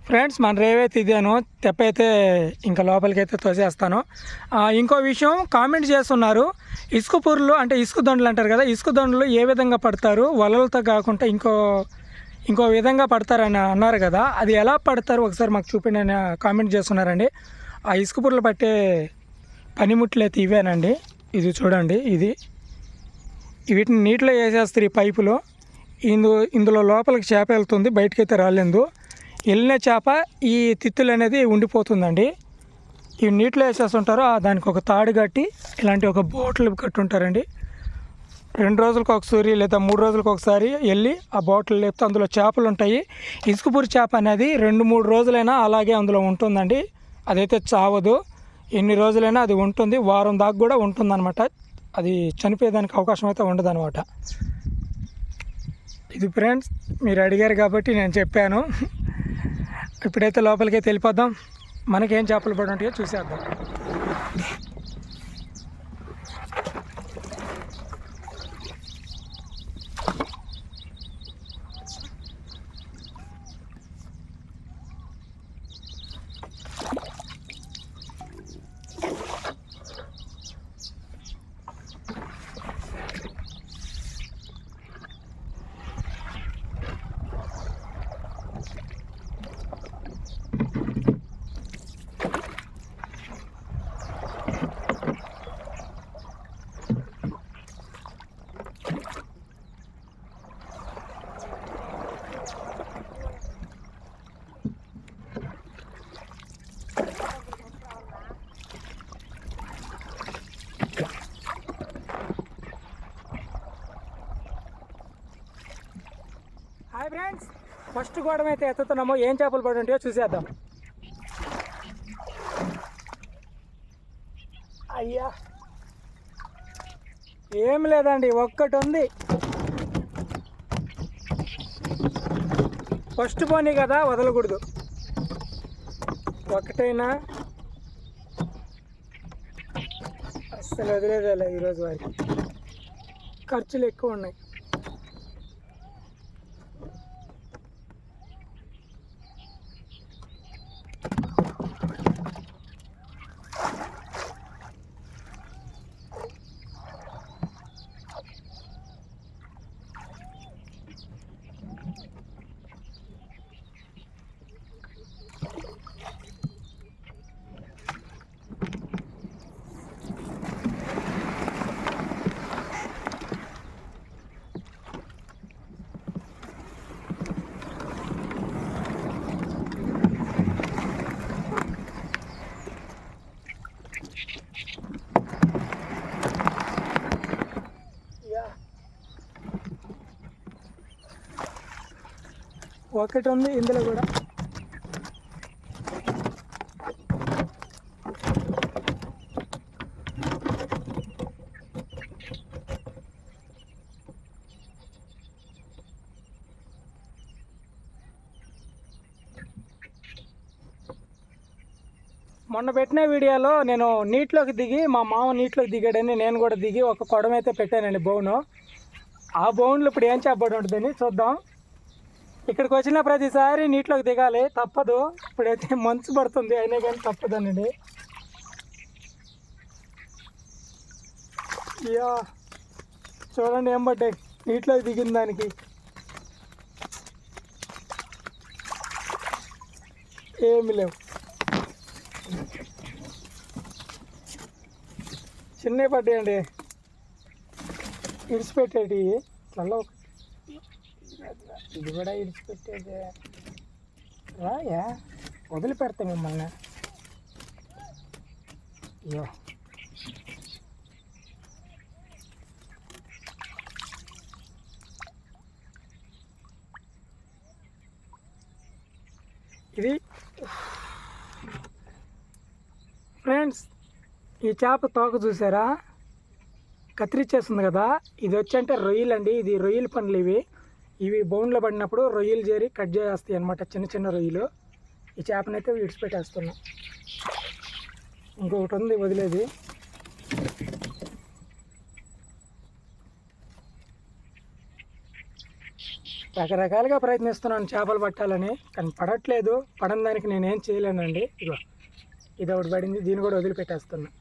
Friends మన రేవైతే ఇదేను తెప్ప అయితే ఇంకా లోపలికి అయితే తోసేస్తాను. ఇంకో విషయం కామెంట్ చేస్తున్నారు, ఇసుక పూర్లు అంటే ఇసుక దొండలు అంటారు కదా, ఇసుక దొండలు ఏ విధంగా పడతారు వలలతో కాకుండా ఇంకో విధంగా పడతారని అన్నారు కదా, అది ఎలా పడతారు ఒకసారి మాకు చూపిండి అని కామెంట్ చేస్తున్నారండి. ఆ ఇసుక పూర్లు పట్టే పనిముట్లు అయితే ఇవేనండి. ఇది చూడండి, వీటిని నీటిలో వేసేస్తారు ఈ పైపులో. ఇందులో లోపలికి చేప వెళ్తుంది, బయటకైతే రాలేదు. వెళ్ళిన చేప ఈ తిత్తులు అనేది ఉండిపోతుందండి. ఇవి నీటిలో వేసేస్తుంటారు, దానికి ఒక తాడు కట్టి ఇలాంటి ఒక బోట్లు కట్టుంటారండి. 2 రోజులకు ఒకసారి లేదా 3 రోజులకు ఒకసారి వెళ్ళి ఆ బాటిల్ లేపితే అందులో చేపలు ఉంటాయి. ఇసుకపూరి చేప అనేది 2-3 రోజులైనా అలాగే అందులో ఉంటుందండి. అదైతే చావదు, ఎన్ని రోజులైనా అది ఉంటుంది, వారం దాకా కూడా ఉంటుందన్నమాట. అది చనిపోయేదానికి అవకాశం అయితే ఉండదన్నమాట. ఇది ఫ్రెండ్స్ మీరు అడిగారు కాబట్టి నేను చెప్పాను. ఇప్పుడైతే లోపలికైతే వెళ్ళిపోదాం, మనకేం చేపలు పడి ఉంటాయో చూసేద్దాం. హాయ్ ఫ్రెండ్స్, ఫస్ట్ గోడం అయితే ఎత్తుతున్నామో ఏం చేపలు పడి ఉంటాయో చూసేద్దాం. అయ్యా ఏం లేదండి, ఒక్కటి ఉంది. ఫస్ట్ పోనీ కదా, వదలకూడదు. ఒకటైనా అస్సలు వదిలేదేలే. ఈరోజు వారికి ఖర్చులు ఎక్కువ ఉన్నాయి. ఒకటి ఉంది ఇందులో కూడా. మొన్న పెట్టిన వీడియోలో నేను నీటిలోకి దిగి, మా మామ నీటిలోకి దిగాడని నేను కూడా దిగి ఒక కొడమైతే పెట్టానండి, బౌను. ఆ బౌన్లో ఇప్పుడు ఏం చేపడి ఉంటుందని చూద్దాం. ఇక్కడికి వచ్చిన ప్రతిసారి నీటిలోకి దిగాలి, తప్పదు. ఇప్పుడైతే మంచు పడుతుంది, అయినా కానీ తప్పదనండి. ఇయా చూడండి ఏం పడ్డాయి నీటిలోకి దిగిన దానికి. ఏమి లేవు, చిన్నవి పడ్డాయండి, ఇడిచిపెట్టేటి. చాలా ఇది కూడా ఇడిచిపెట్టేది. రాయా వదిలిపెడతా మిమ్మల్ని. అయ్యో ఇది ఫ్రెండ్స్, ఈ చేప తోక చూసారా, కత్తిరించేస్తుంది కదా. ఇది వచ్చి అంటే రొయ్యలండి, ఇది రొయ్యల పండ్లు. ఇవి బౌన్లో పడినప్పుడు రొయ్యలు చేరి కట్ చేస్తాయి అన్నమాట, చిన్న చిన్న రొయ్యలు. ఈ చేపనైతే విడిచిపెట్టేస్తున్నా. ఇంకొకటి ఉంది వదిలేది. రకరకాలుగా ప్రయత్నిస్తున్నాను చేపలు పట్టాలని, కానీ పడట్లేదు. పడని దానికి నేనేం చేయలేనండి. ఇగో ఇది ఒకటి పడింది, దీన్ని కూడా వదిలిపెట్టేస్తున్నా.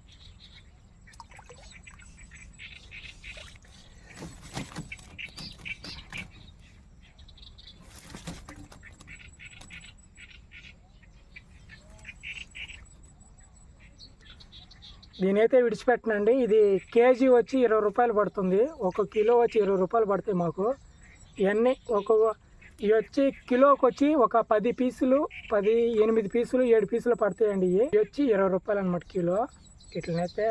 దీనైతే విడిచిపెట్టనండి. ఇది కేజీ వచ్చి 20 రూపాయలు పడుతుంది, 1 కిలో వచ్చి 20 రూపాయలు పడతాయి మాకు. ఇవన్నీ ఇవి వచ్చి కిలోకి వచ్చి ఒక 10 పీసులు, 8 పీసులు, 7 పీసులు పడతాయండి. ఇవి వచ్చి 20 రూపాయలు అనమాట కిలో. ఇట్లనైతే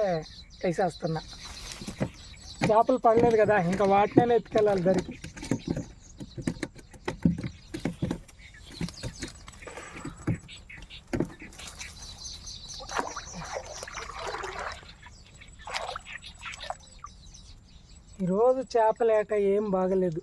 వేసేస్తున్నా. చేపలు పడలేదు కదా, ఇంకా వాటినే ఎత్తుకెళ్ళాలి దరికి. ఈరోజు చేపలేట ఏం బాగలేదు.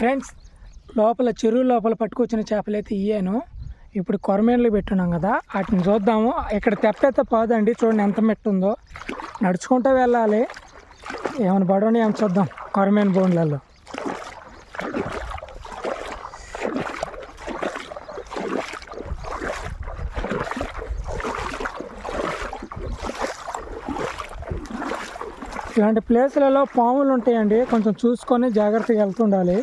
ఫ్రెండ్స్, లోపల చెరువు లోపల పట్టుకొచ్చిన చేపలైతే ఇయ్యాను. ఇప్పుడు కొరమేన్లు పెట్టున్నాం కదా, వాటిని చూద్దాము. ఇక్కడ తెప్పైతే పోదండి, చూడండి ఎంత మెట్టు ఉందో. నడుచుకుంటూ వెళ్ళాలి. ఏమైనా పడవని ఏమైనా చూద్దాం కొరమేన్ బోన్లలో. ఇలాంటి ప్లేసులలో పాములు ఉంటాయండి, కొంచెం చూసుకొని జాగ్రత్తగా వెళ్తుండాలి.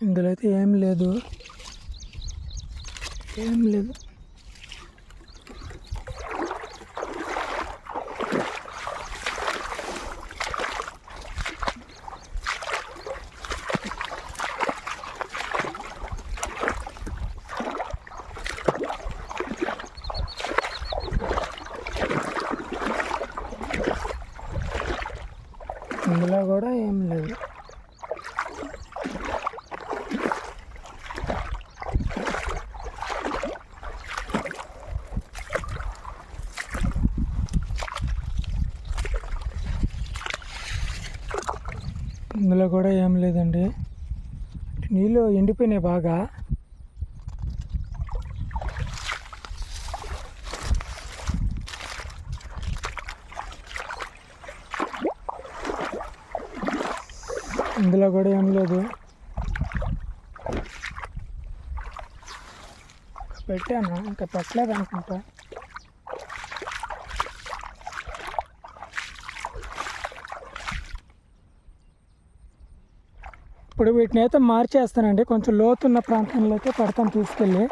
ఇందులో అయితే ఏం లేదు. ఇందులో కూడా ఏం లేదు. ఇందులో కూడా ఏం లేదండి. నీళ్ళు ఎండిపోయినాయి బాగా. ఇందులో కూడా ఏం లేదు. పెట్టాను, ఇంకా పెట్టలేదు అనుకుంటా. ఇప్పుడు వీటిని అయితే మార్చేస్తానండి. కొంచెం లోతున్న ప్రాంతంలో అయితే పెడతాను తీసుకెళ్ళి.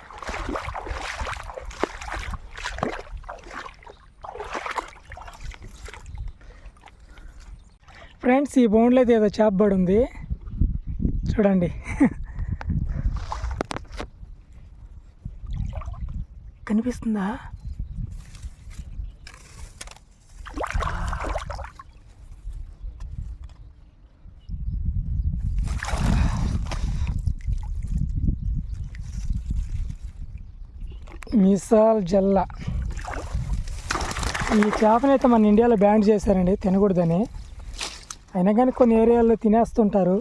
ఫ్రెండ్స్, ఈ బౌండ్లో అయితే ఏదో చేప పడి ఉంది చూడండి. కనిపిస్తుందా? మిసాల్ జల్ల. ఈ చేపనైతే మన ఇండియాలో బ్యాన్ చేశారండి, తినకూడదని. అయినా కానీ కొన్ని ఏరియాల్లో తినేస్తుంటారు.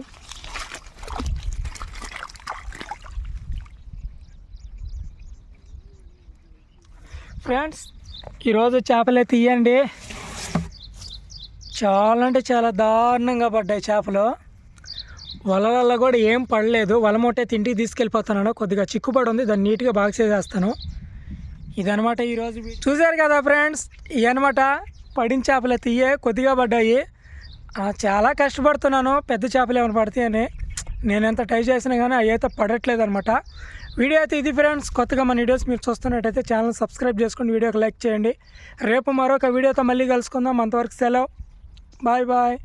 ఫ్రెండ్స్, ఈరోజు చేపలే తీయండి. చాలా అంటే చాలా దారుణంగా పడ్డాయి చేపలు. వలలలో కూడా ఏం పడలేదు. వల మూటే తింటికి తీసుకెళ్ళిపోతున్నాను. కొద్దిగా చిక్కుపడి ఉంది, దాన్ని నీట్గా బాగా చేసేస్తాను. ఇదనమాట ఈరోజు. చూశారు కదా ఫ్రెండ్స్, ఇవన్నమాట పడిన చేపలు తీయే కొద్దిగా పడ్డాయి. చాలా కష్టపడుతున్నాను పెద్ద చేపలు ఏమైనా పడితే. నేను ఎంత ట్రై చేసినా కానీ అవి అయితే పడట్లేదు అనమాట. వీడియో అయితే ఇది ఫ్రెండ్స్. కొత్తగా మన వీడియోస్ మీరు చూస్తున్నట్టయితే ఛానల్ సబ్స్క్రైబ్ చేసుకోండి, వీడియోకి లైక్ చేయండి. రేపు మరొక వీడియోతో మళ్ళీ కలుసుకుందాం. అంతవరకు సెలవు. Bye bye.